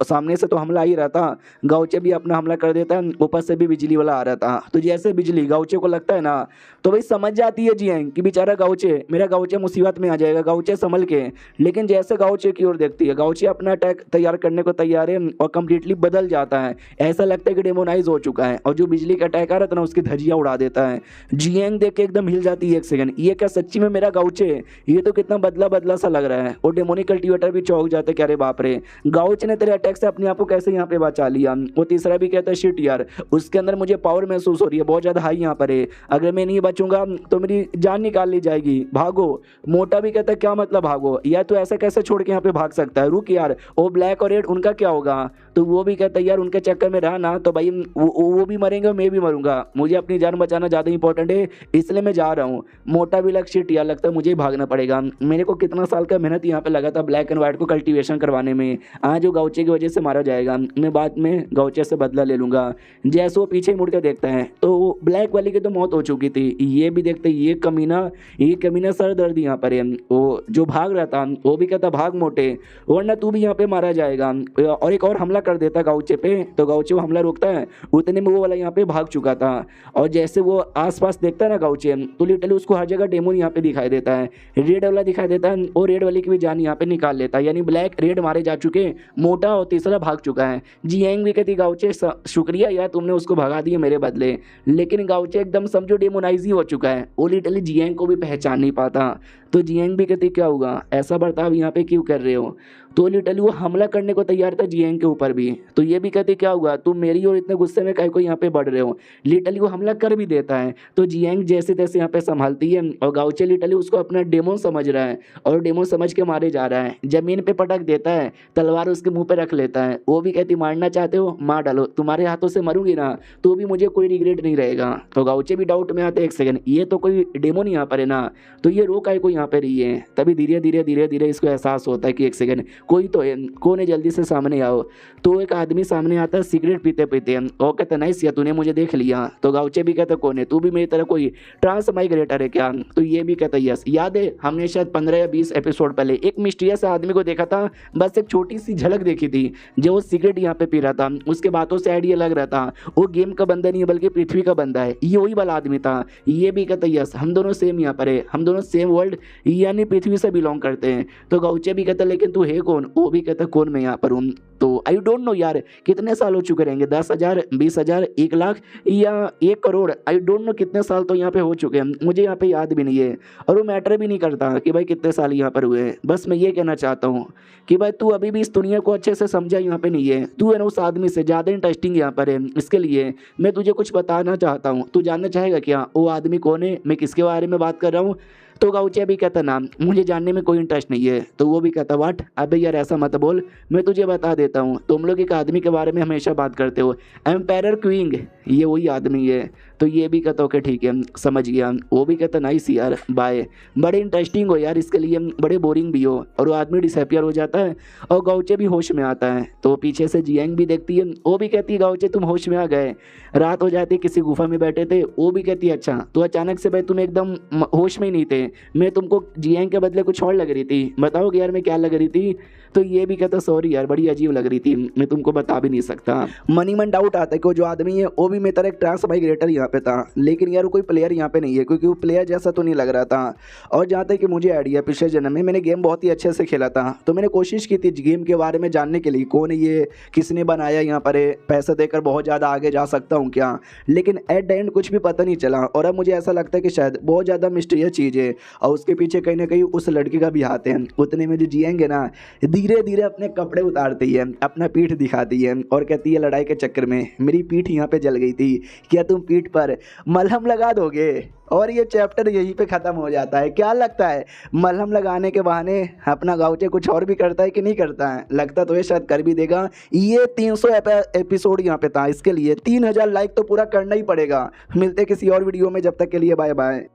Speaker 1: सामने से तो हमला आ ही रहा था, गाउचे भी अपना हमला कर देता है, ऊपर से भी बिजली वाला आ रहा था, तो जैसे बिजली गाउचे को लगता है ना तो भाई समझ जाती है जियांग कि बेचारा गाउचे, मेरा गाउचे मुसीबत में आ जाएगा, गाउचे संभल के। लेकिन जैसे गाउचे की ओर देखती है, गाउचे अपना अटैक तैयार करने को तैयार है और कंप्लीटली बदल जाता है, ऐसा लगता है कि डेमोनाइज हो चुका है, और जो बिजली का अटैक आ रहा था ना उसकी धज्जियां उड़ा देता है। जियांग देख के एकदम हिल जाती है, एक सेकंड ये क्या सच्ची में मेरा गाउचे, ये तो कितना बदला बदला सा लग रहा है। और डेमोनिक कल्टीवेटर भी चौंक जाते कि अरे बाप रे, गाउचे ने तेरे अटैक से अपने आप को कैसे यहाँ पे बचा लिया। वो तीसरा भी कहता है शिट यार, उसके अंदर मुझे पावर महसूस हो रही है बहुत ज़्यादा हाई यहाँ पर है, अगर मैं नहीं बचूंगा तो मेरी जान निकाल ली जाएगी, भागो। मोटा भी कहता है क्या मतलब भागो, या तो ऐसा कैसे छोड़ के यहाँ पे भाग सकता है, रुक यार, वो ब्लैक और रेड उनका क्या होगा। तो वो भी कहता है यार उनके चक्कर में रहा ना तो भाई वो भी मरेंगे और मैं भी मरूंगा, मुझे अपनी जान बचाना ज़्यादा इंपॉर्टेंट है, इसलिए मैं जा रहा हूँ। मोटा भी लग शिट यार, लगता है मुझे ही भागना पड़ेगा, मेरे को कितना साल का मेहनत यहाँ पे लगा था ब्लैक एंड व्हाइट को कल्टीवेशन करवाने में, आज वो गाउचे की वजह से मारा जाएगा, मैं बाद में गाउचे से बदला ले लूंगा। जैसे वो पीछे मुड़ के देखता है तो ब्लैक वाली की तो मौत हो चुकी थी, ये भी देखते ये कमीना सर दर्द यहाँ पर है। वो जो भाग रहा था वो भी कहता भाग मोटे, वरना तू भी यहाँ पे मारा जाएगा, और एक और हमला कर देता गाउचे पे, तो गाउचे वो हमला रोकता है, उतने में वो वाला यहाँ पे भाग चुका था। और जैसे वो आसपास देखता है ना गाउचे, तो लिटरली उसको हर जगह डेमोन यहाँ पे दिखाई देता है, रेड वाला दिखाई देता है, और रेड वाली की भी जान यहाँ पे निकाल लेता है, यानी ब्लैक रेड मारे जा चुके, मोटा और तीसरा भाग चुका है। जियांग भी कहती गाउचे शुक्रिया यार तुमने उसको भगा दिया मेरे बदले, लेकिन गाउचे एकदम समझो डेमोनाइज ही हो चुका है, वो लिटरली जियांग को भी पहचान नहीं पाता। तो जियांग भी कहती क्या हुआ, ऐसा बर्ताव यहाँ पे क्यों कर रहे हो। तो लिटरली वो हमला करने को तैयार था जियांग के ऊपर भी, तो ये भी कहती क्या हुआ, तुम मेरी और इतने गुस्से में काहे को यहाँ पे बढ़ रहे हो। लिटरली वो हमला कर भी देता है, तो जियांग जैसे तैसे यहाँ पे संभालती है, और गाउचे लिटरली उसको अपना डेमोन समझ रहा है, और डेमोन समझ के मारे जा रहा है, जमीन पे पटक देता है, तलवार उसके मुंह पे रख लेता है। वो भी कहती मारना चाहते हो मार डालो, तुम्हारे हाथों से मरूंगी ना तो भी मुझे कोई रिग्रेट नहीं रहेगा। तो गाउचे भी डाउट में आते एक सेकंड, ये तो कोई डेमोन यहाँ पर है ना, तो ये रो काहे को यहाँ पे रही है। तभी धीरे धीरे इसको एहसास होता है कि एक सेकंड कोई तो है, कौन है, जल्दी से सामने आओ। तो एक आदमी सामने आता है सिगरेट पीते पीते, वो कहता नहीं सिया तूने मुझे देख लिया। तो गाउचे भी कहता कौन है, तू भी मेरी तरह कोई ट्रांस माइग्रेटर है क्या। तो ये भी कहता यस, याद है हमने शायद 15 या 20 एपिसोड पहले एक मिस्टीरियस आदमी को देखा था, बस एक छोटी सी झलक देखी थी, जो वो सिगरेट यहाँ पे पी रहा था, उसके बातों से आइडिया लग रहा था वो गेम का बंदा नहीं है बल्कि पृथ्वी का बंदा है, ये वही वाला आदमी था। ये भी कहता यस हम दोनों सेम यहाँ पर है, हम दोनों सेम वर्ल्ड यानी पृथ्वी से बिलोंग करते हैं। तो गाउचे भी कहता लेकिन तू है कौन, वो भी कहता कौन मैं यहाँ पर हूँ। तो आई डोंट नो यार कितने साल हो चुके रहेंगे, 10,000 20,000 1 लाख या 1 करोड़, आई डोंट नो कितने साल तो यहाँ पे हो चुके हैं, मुझे यहाँ पे याद भी नहीं है, और वो मैटर भी नहीं करता कि भाई कितने साल यहाँ पर हुए। बस मैं ये कहना चाहता हूँ कि भाई तू अभी भी इस दुनिया को अच्छे से समझा यहाँ पे नहीं है, तू है ना उस आदमी से ज़्यादा इंटरेस्टिंग यहाँ पर है, इसके लिए मैं तुझे कुछ बताना चाहता हूँ, तू जानना चाहेगा क्या वो आदमी कौन है, मैं किसके बारे में बात कर रहा हूँ। तो गाउचे भी कहता ना मुझे जानने में कोई इंटरेस्ट नहीं है। तो वो भी कहता वाट, अबे यार ऐसा मत बोल, मैं तुझे बता देता हूँ, तुम लोग एक आदमी के बारे में हमेशा बात करते हो, एम्पायर क्वींग, ये वही आदमी है। तो ये भी कहता ओके ठीक है समझ गया। वो भी कहता नाइस यार बाय, बड़े इंटरेस्टिंग हो यार, इसके लिए बड़े बोरिंग भी हो। और वो आदमी डिसअपियर हो जाता है और गाउचे भी होश में आता है। तो पीछे से जियांग भी देखती है, वो भी कहती है गाउचे तुम होश में आ गए, रात हो जाती किसी गुफा में बैठे थे। वो भी कहती है अच्छा तो अचानक से भाई तुम एकदम होश में ही नहीं थे, मैं तुमको जियांग के बदले कुछ और लग रही थी, बताओगे यार मैं क्या लग रही थी। तो ये भी कहता सॉरी यार बड़ी अजीब लग रही थी, मैं तुमको बता भी नहीं सकता। मन डाउट आता है कि वो जो आदमी है वो भी मेरी तरह एक ट्रांस माइग्रेटर यहाँ पे था, लेकिन यार कोई प्लेयर यहाँ पे नहीं है क्योंकि वो प्लेयर जैसा तो नहीं लग रहा था। और जहाँ तक कि मुझे आइडिया पिछले जन्म में मैंने गेम बहुत ही अच्छे से खेला था, तो मैंने कोशिश की थी गेम के बारे में जानने के लिए, कौन है ये, किसने बनाया, यहाँ पर पैसा देकर बहुत ज़्यादा आगे जा सकता हूँ क्या, लेकिन एट द एंड कुछ भी पता नहीं चला। और अब मुझे ऐसा लगता है कि शायद बहुत ज़्यादा मिस्टीरियस चीज़ है और उसके पीछे कहीं ना कहीं उस लड़के का भी हाथ है। उतने में जो जियांग है ना धीरे धीरे अपने कपड़े उतारती है, अपना पीठ दिखाती है और कहती है लड़ाई के चक्कर में मेरी पीठ यहाँ पे जल गई थी, क्या तुम पीठ पर मलहम लगा दोगे। और ये चैप्टर यहीं पे ख़त्म हो जाता है। क्या लगता है मलहम लगाने के बहाने अपना गाउचे कुछ और भी करता है कि नहीं करता है, लगता तो ये शायद कर भी देगा। ये 300 एपिसोड यहाँ पे था, इसके लिए 3000 लाइक तो पूरा करना ही पड़ेगा। मिलते किसी और वीडियो में, जब तक के लिए बाय बाय।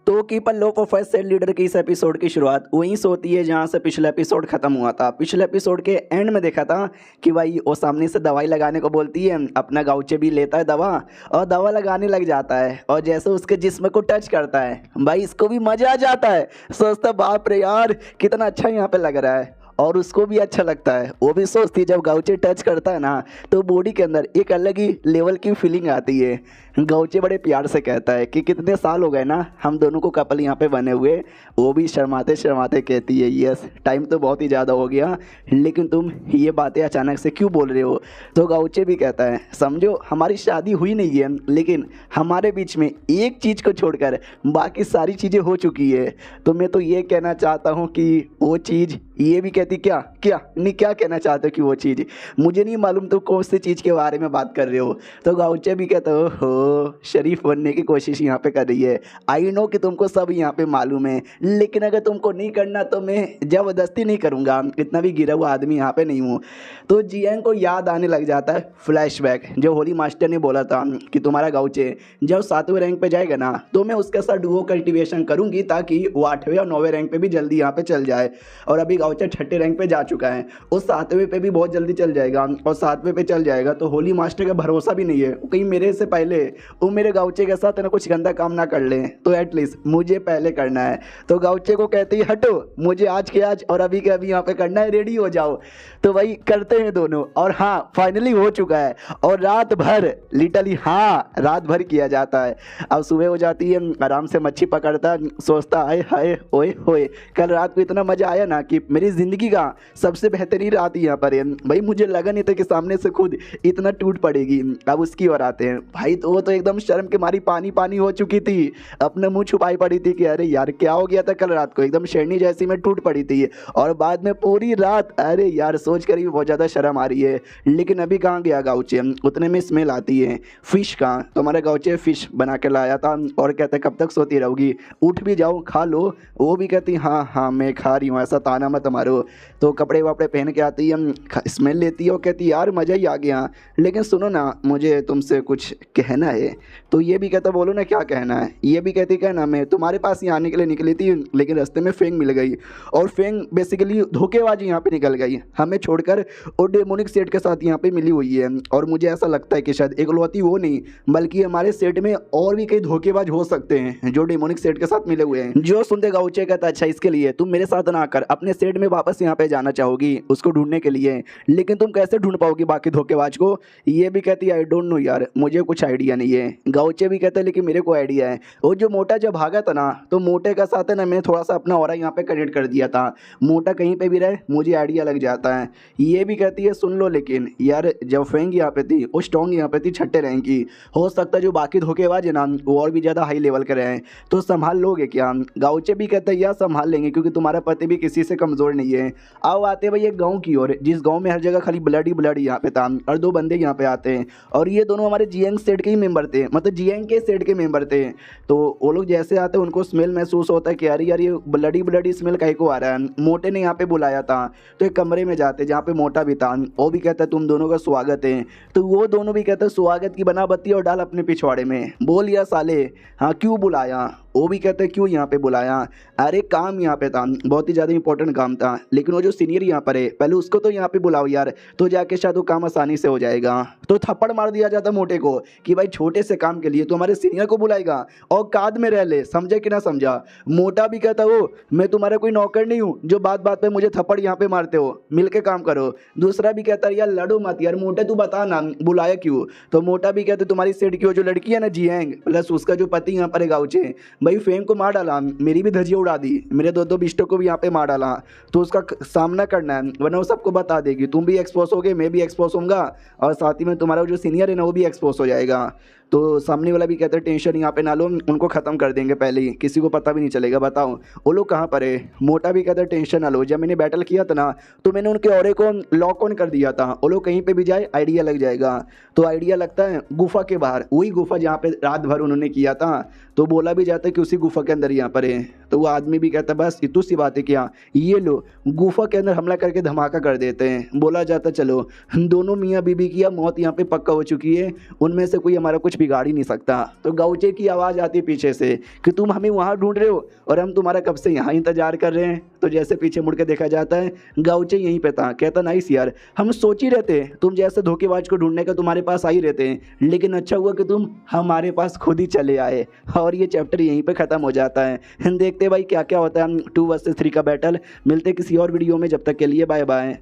Speaker 1: तो कीपर लो प्रोफाइल सेल लीडर की इस एपिसोड की शुरुआत वहीं से होती है जहां से पिछला एपिसोड खत्म हुआ था। पिछले एपिसोड के एंड में देखा था कि भाई वो सामने से दवाई लगाने को बोलती है, अपना गाउचे भी लेता है दवा और दवा लगाने लग जाता है और जैसे उसके जिस्म को टच करता है भाई इसको भी मजा आ जाता है। सोचता बाप रे यार कितना अच्छा यहाँ पे लग रहा है और उसको भी अच्छा लगता है। वो भी सोचती है जब गाउचे टच करता है ना तो बॉडी के अंदर एक अलग ही लेवल की फीलिंग आती है। गाउचे बड़े प्यार से कहता है कि कितने साल हो गए ना हम दोनों को कपल यहाँ पे बने हुए। वो भी शर्माते शर्माते कहती है यस टाइम तो बहुत ही ज़्यादा हो गया, लेकिन तुम ये बातें अचानक से क्यों बोल रहे हो। तो गाउचे भी कहता है समझो हमारी शादी हुई नहीं है, लेकिन हमारे बीच में एक चीज़ को छोड़कर बाकी सारी चीज़ें हो चुकी है। तो मैं तो ये कहना चाहता हूँ कि वो चीज़, ये भी कहती क्या क्या नहीं क्या कहना चाहते हो कि वो चीज़ मुझे नहीं मालूम तो कौन सी चीज़ के बारे में बात कर रहे हो। तो गाउचे भी कहते हो शरीफ बनने की कोशिश यहाँ पे कर रही है। आई नो कि तुमको सब यहाँ पे मालूम है, लेकिन अगर तुमको नहीं करना तो मैं ज़बरदस्ती नहीं करूँगा, इतना भी गिरा हुआ आदमी यहाँ पे नहीं हूँ। तो जियांग को याद आने लग जाता है फ्लैशबैक जो होली मास्टर ने बोला था कि तुम्हारा गाउचे जब 7वें रैंक पे जाएगा ना तो मैं उसके साथ डुओ कल्टिवेशन करूँगी ताकि वो 8वें और 9वें रैंक पे भी जल्दी यहाँ पे चल जाए। और अभी गाउचे 6ठे रैंक पे जा चुका है, वो 7वें पे भी बहुत जल्दी चल जाएगा और 7वें पे चल जाएगा तो होली मास्टर का भरोसा भी नहीं है कहीं मेरे से पहले वो मेरे गाउचे के साथ ना कुछ गंदा काम ना कर ले, तो एटलीस्ट मुझे पहले करना है। तो गाउचे को कहती है हटो मुझे आज के आज और अभी के अभी यहाँ पे करना है, रेडी हो जाओ। तो वही करते हैं दोनों और हाँ फाइनली हो चुका है और रात भर लिटरली हाँ रात भर किया जाता है। अब सुबह हो जाती है, आराम से मच्छी पकड़ता, सोचता आए हाय ओए होए कल रात को इतना मज़ा आया ना कि मेरी ज़िंदगी का सबसे बेहतरीन रात यहाँ पर है। भाई मुझे लगा नहीं था कि सामने से खुद इतना टूट पड़ेगी। अब उसकी ओर आते हैं भाई तो वो तो एकदम शर्म के मारी पानी पानी हो चुकी थी, अपने मुंह छुपाई पड़ी थी कि अरे यार क्या हो गया था कल रात को, एकदम शेरनी जैसी में टूट पड़ी थी। और बाद में पूरी रात अरे यार सोच कर भी बहुत ज़्यादा शर्म आ रही है। लेकिन अभी कहाँ गया गाउचे, उतने में स्मेल आती है फिश का। तो हमारे गाउचे फिश बना के लाया था और कहते कब तक सोती रहोगी, उठ भी जाओ खा लो। वो भी कहती हाँ हाँ मैं खा रही हूँ, ऐसा ताना मत मारो। तो कपड़े वपड़े पहन के आती है, स्मेल लेती है और कहती यार मज़ा ही आ गया, लेकिन सुनो ना मुझे तुमसे कुछ कहना है। तो ये भी कहता बोलो ना क्या कहना है। ये भी कहती कहना मैं तुम्हारे पास ही आने के लिए निकली थी लेकिन रास्ते में फेंग मिल गई और फेंग बेसिकली धोखेबाजी यहाँ पे निकल गई, हमें छोड़कर और डेमोनिक सेट के साथ यहाँ पे मिली हुई है। और मुझे ऐसा लगता है कि शायद इकलौती वो नहीं बल्कि हमारे सेट में और भी कई धोखेबाज हो सकते हैं जो डेमोनिक सेट के साथ मिले हुए हैं। जो सुनते गाउचे कहता अच्छा इसके लिए तुम मेरे साथ ना आकर अपने सेट में वापस यहाँ पे जाना चाहोगी उसको ढूंढने के लिए, लेकिन तुम कैसे ढूंढ पाओगी बाकी धोखेबाज को। ये भी कहती है आई डोंट नो यार मुझे कुछ आइडिया नहीं है। गाउचे भी कहते हैं लेकिन मेरे को आइडिया है। वो जो मोटा जब भागा था ना तो मोटे का साथ है ना मैंने थोड़ा सा अपना ऑरा यहाँ पे कनेक्ट कर दिया था, मोटा कहीं पे भी रहे मुझे आइडिया लग जाता है। ये भी कहती है सुन लो लेकिन यार जब फेंग यहाँ पे थी वो स्ट्रॉन्ग यहाँ पे थी 6ठे रैंक की, हो सकता है जो बाकी धोखेबाज है ना वो और भी ज़्यादा हाई लेवल के रहे, तो संभाल लोगे क्या। गाउचे भी कहते हैं यार संभाल लेंगे क्योंकि तुम्हारा पति भी किसी से कमज़ोर नहीं है। आओ आते भाई एक गाँव की ओर जिस गाँव में हर जगह खाली ब्लड ही ब्लड यहाँ पे था और 2 बंदे यहाँ पे आते हैं और ये दोनों हमारे जियांग सेट के ही मेंबर थे, मतलब जियांग के सेट के मेंबर थे। तो वो लोग जैसे आते हैं उनको स्मेल महसूस होता है कि यार यार ये ब्लडी स्मेल काहे को आ रहा है। मोटे ने यहाँ पे बुलाया था तो एक कमरे में जाते जहाँ पे मोटा भी था, वो भी कहता है तुम दोनों का स्वागत है। तो वो दोनों भी कहते हैं स्वागत की बना बत्ती और डाल अपने पिछवाड़े में, बोल या साले हाँ क्यों बुलाया। वो भी कहते हैं क्यों यहाँ पे बुलाया, अरे काम यहाँ पे था बहुत ही ज़्यादा इंपॉर्टेंट काम था, लेकिन वो जो सीनियर यहाँ पर है पहले उसको तो यहाँ पे बुलाओ यार तो जाके शायद वो काम आसानी से हो जाएगा। तो थप्पड़ मार दिया जाता मोटे को कि भाई छोटे से काम के लिए तो हमारे सीनियर को बुलाएगा और काद में रह ले, समझे कि ना समझा। मोटा भी कहता हो मैं तुम्हारा कोई नौकर नहीं हूँ जो बात बात पे मुझे थप्पड़ यहाँ पे मारते हो, मिल के काम करो। दूसरा भी कहता है यार लड़ो मत यार मोटे तू बता ना बुलाया क्यों। तो मोटा भी कहते तुम्हारी सेट की जो लड़की है ना जियांग प्लस उसका जो पति यहाँ पर है गाउचे, भाई फेंग को मार डाला, मेरी भी धजिया उड़ा दी, मेरे 2 बिस्टों को भी यहाँ पे मार डाला, तो उसका सामना करना है वरना वो सबको बता देगी, तुम भी एक्सपोज होगे मैं भी एक्सपोज होऊंगा और साथ ही में तुम्हारा जो सीनियर है ना वो भी एक्सपोज हो जाएगा। तो सामने वाला भी कहता है टेंशन यहाँ पे ना लो, उनको ख़त्म कर देंगे पहले ही, किसी को पता भी नहीं चलेगा, बताओ वो लोग कहाँ पर है। मोटा भी कहता है टेंशन ना लो, जब मैंने बैटल किया था ना तो मैंने उनके ऑरे को लॉक ऑन कर दिया था, वो लोग कहीं पे भी जाए आइडिया लग जाएगा। तो आइडिया लगता है गुफा के बाहर, वही गुफा जहाँ पे रात भर उन्होंने किया था। तो बोला भी जाता है कि उसी गुफा के अंदर यहाँ पर है। तो वो आदमी भी कहता है बस इतनी सी बात है क्या, ये लो गुफा के अंदर हमला करके धमाका कर देते हैं। बोला जाता चलो दोनों मियाँ बीबी की मौत यहाँ पे पक्का हो चुकी है, उनमें से कोई हमारा कुछ बिगाड़ ही नहीं सकता। तो गाउचे की आवाज़ आती है पीछे से कि तुम हमें वहाँ ढूंढ रहे हो और हम तुम्हारा कब से यहाँ इंतजार कर रहे हैं। तो जैसे पीछे मुड़ के देखा जाता है गाउचे यहीं पे था। कहता नाइस यार, हम सोच ही रहते तुम जैसे धोखेबाज को ढूंढने का तुम्हारे पास आ ही रहते हैं, लेकिन अच्छा हुआ कि तुम हमारे पास खुद ही चले आए। और ये चैप्टर यहीं पे ख़त्म हो जाता है। देखते भाई क्या क्या होता है 2 वर्सेस 3 का बैटल। मिलते किसी और वीडियो में, जब तक के लिए बाय बाय।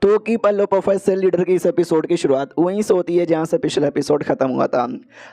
Speaker 1: तो की पल्लो परफेक्ट सेल लीडर की इस एपिसोड की शुरुआत वहीं से होती है जहाँ से पिछला एपिसोड खत्म हुआ था।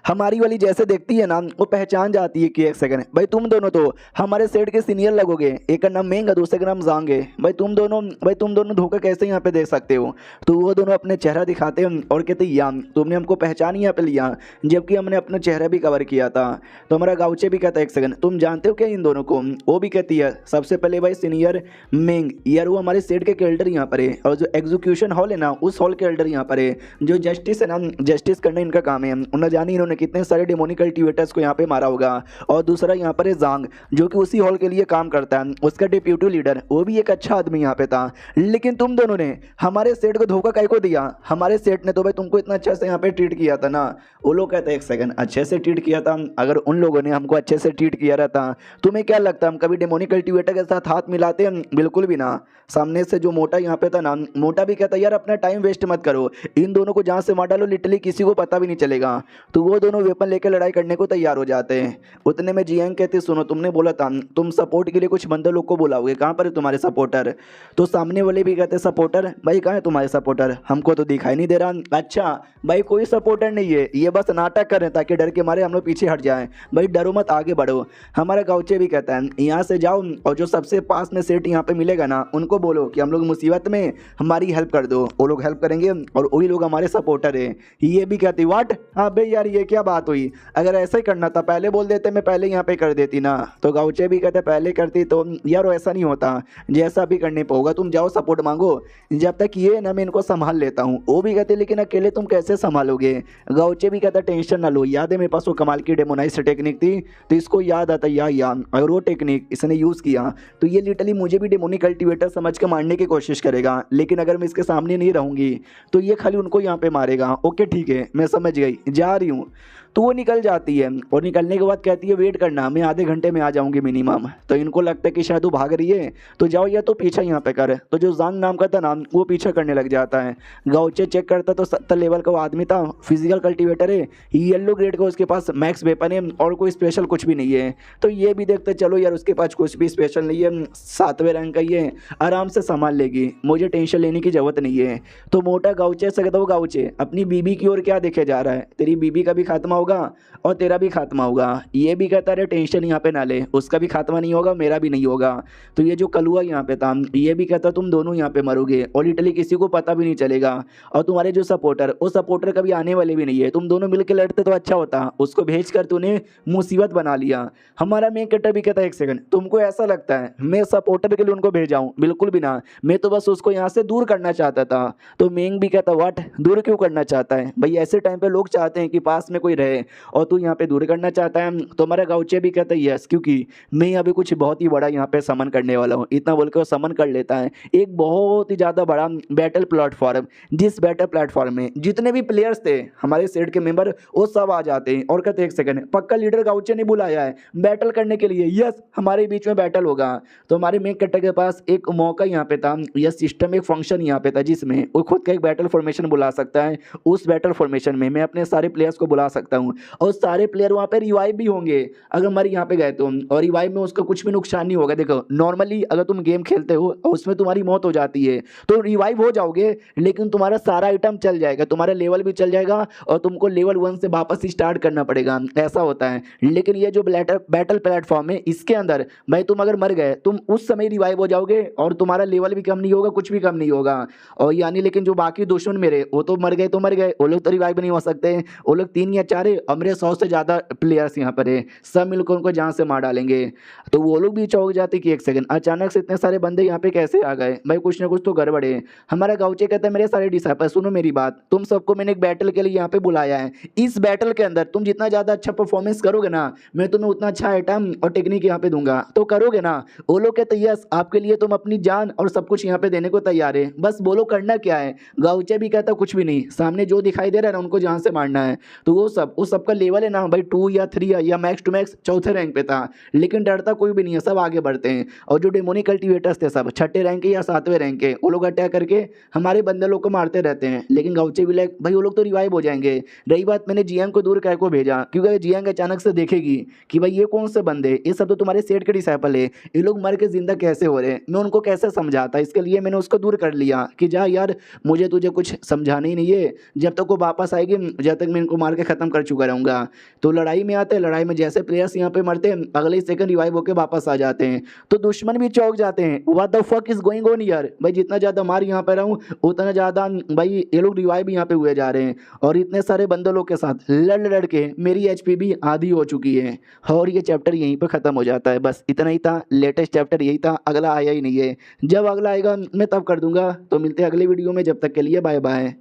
Speaker 1: हमारी वाली जैसे देखती है ना, वो पहचान जाती है कि एक सेकंड भाई तुम दोनों तो हमारे सेट के सीनियर लगोगे। एक का नाम मेंग है, दूसरे का नाम जांग है। भाई तुम दोनों धोखा कैसे यहाँ पे देख सकते हो। तो वो दोनों अपने चेहरा दिखाते हैं और कहते हैं याम तुमने हमको पहचान यहाँ पे लिया, जबकि हमने अपना चेहरा भी कवर किया था। तो हमारा गाउचे भी कहता है एक सेकंड तुम जानते हो क्या इन दोनों को। वो भी कहती है सबसे पहले भाई सीनियर मेंग यार वो हमारे सेट के एल्डर यहाँ पर है, और जो एग्जीक्यूशन हॉल है ना उस हॉल के एल्डर यहाँ पर है। जो जस्टिस है ना, जस्टिस करना इनका काम है। न जाने इन्होंने कितने सारे डेमोनिक कल्टीवेटर्स को यहाँ पे मारा होगा। और दूसरा यहाँ पर है जांग जो कि उसी हॉल के लिए काम करता है, उसका डिप्यूटी लीडर वो भी एक अच्छा आदमी यहाँ पे था। लेकिन तुम दोनों ने हमारे सेट को धोखा काहे को दिया। हमारे सेट ने तो भाई तुमको इतना अच्छा से यहाँ पे ट्रीट किया था ना। वो लोग कहते हैं एक सेकंड अच्छे से ट्रीट किया था। अगर उन लोगों ने हमको अच्छे से ट्रीट किया रहता तुम्हें क्या लगता हम कभी डेमोनिक कल्टीवेटर के साथ हाथ मिलाते हैं। बिल्कुल भी ना। सामने से जो मोटा यहाँ पे था ना, मोटा भी कहता यार अपना टाइम वेस्ट मत करो, इन दोनों को जहाँ से मार डालो लिटरली किसी को पता भी नहीं चलेगा। तो वो दोनों वेपन लेकर लड़ाई करने को तैयार हो जाते हैं। उतने में जियांग कहते सुनो तुमने बोला था तुम सपोर्ट के लिए कुछ बंदे लोग को बुलाओगे, कहाँ पर है तुम्हारे सपोर्टर। तो सामने वाले भी कहते सपोर्टर भाई कहाँ है तुम्हारे सपोर्टर, हमको तो दिखाई नहीं दे रहा। अच्छा भाई कोई सपोर्टर नहीं है, ये बस नाटक कर रहे हैं ताकि डर के मारे हम लोग पीछे हट जाएं। भाई डरो मत आगे बढ़ो। हमारा गाउचे भी कहता है यहाँ से जाओ और जो सबसे पास में सेट यहाँ पे मिलेगा ना उनको बोलो कि हम लोग मुसीबत में हमारी हेल्प कर दो। वो लोग हेल्प करेंगे और वही लोग हमारे सपोर्टर है। ये भी कहती व्हाट, हाँ भाई यार ये क्या बात हुई, अगर ऐसा ही करना था पहले बोल देते, मैं पहले यहाँ पे कर देती ना। तो गाउचे भी कहते पहले करती तो यार ऐसा नहीं होता, जैसा भी करने पे होगा तुम जाओ सपोर्ट मांगो, जब तक ये ना मैं इनको संभाल लेता हूँ। वो भी कहते लेकिन अकेले तुम कैसे संभालोगे। गाउचे भी कहता टेंशन ना लो, याद है मेरे पास वो कमाल की डेमोनाइज टेक्निक थी, तो इसको याद आता यार अगर वो टेक्निक इसने यूज़ किया तो ये लिटरली मुझे भी डेमोनिक कल्टीवेटर समझ के मारने की कोशिश करेगा, लेकिन अगर मैं इसके सामने नहीं रहूँगी तो ये खाली उनको यहाँ पे मारेगा। ओके ठीक है मैं समझ गई, जा रही हूँ। तो वो निकल जाती है और निकलने के बाद कहती है वेट करना मैं आधे घंटे में आ जाऊंगी मिनिमम। तो इनको लगता है कि शायद वो भाग रही है तो जाओ या तो पीछा यहाँ पे कर। तो जो जांग नाम का था ना वो पीछा करने लग जाता है। गाउचे चेक करता तो 70 लेवल का वो आदमी था, फिजिकल कल्टीवेटर है, येलो ग्रेड का उसके पास मैक्स वेपन है और कोई स्पेशल कुछ भी नहीं है। तो ये भी देखते चलो यार उसके पास कुछ भी स्पेशल नहीं है, 7वें रैंक का ही है, आराम से संभाल लेगी, मुझे टेंशन लेने की जरूरत नहीं है। तो मोटा गाउचे से कहता वो गाउचे अपनी बीबी की ओर क्या देखे जा रहा है, तेरी बीबी का भी खात्मा होगा और तेरा भी खात्मा होगा। ये भी कहता है टेंशन यहाँ पे ना ले, उसका भी खात्मा नहीं होगा मेरा भी नहीं होगा। तो ये जो कलुआ यहाँ पे था ये भी कहता तुम दोनों यहाँ पे मरोगे और लिटरली किसी को पता भी नहीं चलेगा। और तुम्हारे जो सपोर्टर वो सपोर्टर कभी आने वाले भी नहीं है, तुम दोनों मिलकर लड़ते तो अच्छा होता, उसको भेज कर तूने मुसीबत बना लिया। हमारा मेन कैरेक्टर भी कहता है एक सेकंड तुमको ऐसा लगता है मैं सपोर्टर के लिए उनको भेजाऊं, बिल्कुल भी ना, मैं तो बस उसको यहाँ से दूर करना चाहता था। तो मेंग भी कहता व्हाट दूर क्यों करना चाहता है भाई, ऐसे टाइम पे लोग चाहते हैं कि पास में कोई रहे और तू यहाँ पे दूर करना चाहता है। तो हमारा गाउचे भी कहता है यस क्योंकि मैं अभी कुछ बहुत ही बड़ा यहाँ पे समन करने वाला हूँ। इतना बोल के वो समन कर लेता है एक बहुत ही ज़्यादा बड़ा बैटल प्लेटफॉर्म, जिस बैटल प्लेटफॉर्म में जितने भी प्लेयर्स थे हमारे सेट के मेंबर वो सब आ जाते हैं और कहते एक सेकंड पक्का लीडर गाउचे ने बुलाया है बैटल करने के लिए, यस हमारे बीच में बैटल होगा। तो हमारे मेन कैरेक्टर के पास एक मौका यहाँ पे था, यह सिस्टम एक फंक्शन यहाँ पे था जिसमें वो खुद का एक बैटल फॉर्मेशन बुला सकता है। उस बैटल फॉर्मेशन में मैं अपने सारे प्लेयर्स को बुला सकता हूँ और सारे प्लेयर वहाँ पे रिवाइव भी होंगे अगर मर यहाँ पे गए तो, और रिवाइव में उसका कुछ भी नुकसान नहीं होगा। देखो नॉर्मली अगर तुम गेम खेलते हो और उसमें तुम्हारी मौत हो जाती है तो रिवाइव हो जाओगे, लेकिन तुम्हारा सारा आइटम चल जाएगा, तुम्हारा लेवल भी चल जाएगा और तुमको लेवल 1 से वापस स्टार्ट करना पड़ेगा, ऐसा होता है। लेकिन ये जो बैटल प्लेटफॉर्म है इसके अंदर भाई तुम अगर मर गए तुम उस समय रिवाइव हो जाओगे और तुम्हारा लेवल भी कम नहीं होगा, कुछ भी कम नहीं होगा। और यानी लेकिन जो बाकी दुश्मन मेरे वो तो मर गए तो मर गए, वो लोग तो रिवाइव नहीं हो सकते, वो लोग 3 या 4 है और मेरे 100 से ज़्यादा प्लेयर्स यहाँ पर है, सब मिलकर उनको जान से मार डालेंगे। तो वो लोग भी चौंक जाते कि एक सेकंड, अचानक से इतने सारे बंदे यहाँ पे कैसे आ गए? भाई कुछ ना कुछ तो गड़बड़ है। हमारा गाँवचे कहता है मेरे सारे डिसाइपल सुनो मेरी बात, तुम सबको मैंने एक बैटल के लिए यहाँ पे बुलाया है। इस बैटल के अंदर तुम जितना ज़्यादा अच्छा परफॉर्मेंस करोगे ना, मैं तुम्हें उतना अच्छा आइटम और टेक्निक यहाँ पे दूंगा। तो करोगे ना? वो लोग कहते यस, आपके लिए तुम अपनी जान और सब कुछ यहाँ पे देने को तैयार है, बस बोलो करना क्या है। गाउचे भी कहता कुछ भी नहीं, सामने जो दिखाई दे रहा है ना उनको जान से मारना है। तो वो सबका लेवल है ना भाई 2 या 3 या मैक्स टू मैक्स चौथे रैंक पे था, लेकिन डरता कोई भी नहीं है, सब आगे बढ़ते हैं। और जो डेमोनिक कल्टिवेटर्स थे सब छठे रैंक के या 7वें रैंक के, वो लोग अटैक करके हमारे बंदे लोग को मारते रहते हैं। लेकिन गाउचे भी लाइक भाई वो लोग तो रिवाइव हो जाएंगे। रही बात, मैंने जियांग को दूर काय को भेजा, क्योंकि अगर जियांग अचानक से देखेगी कि भाई ये कौन से बंदे, ये सब तो तुम्हारे सेठ के डिसाइपल है, ये लोग मर के जिंदा कैसे हो रहे हैं, मैं उनको कैसे समझाता। इसके लिए मैंने उसको दूर कर लिया कि जा यार, मुझे तुझे कुछ समझाना ही नहीं है, जब तक वो वापस आएगी जब तक मैं इनको मार के ख़त्म कर चुका रहूँगा। तो लड़ाई में आते हैं, लड़ाई में जैसे प्लेयर्स यहाँ पे मरते हैं अगले ही सेकंड रिवाइव होकर वापस आ जाते हैं। तो दुश्मन भी चौंक जाते हैं, what the fuck is going on यार। भाई जितना ज़्यादा मार यहाँ पे रहूँ उतना ज़्यादा भाई ये लोग रिवाइव यहाँ पे हुए जा रहे हैं। और इतने सारे बंदे लोग के साथ लड़ लड़ के मेरी एचपी भी आधी हो चुकी है। और ये चैप्टर यहीं पे ख़त्म हो जाता है। बस इतना ही था, लेटेस्ट चैप्टर यही था, अगला आया ही नहीं है। जब अगला आएगा मैं तब कर दूंगा। तो मिलते हैं अगले वीडियो में, जब तक के लिए बाय बाय।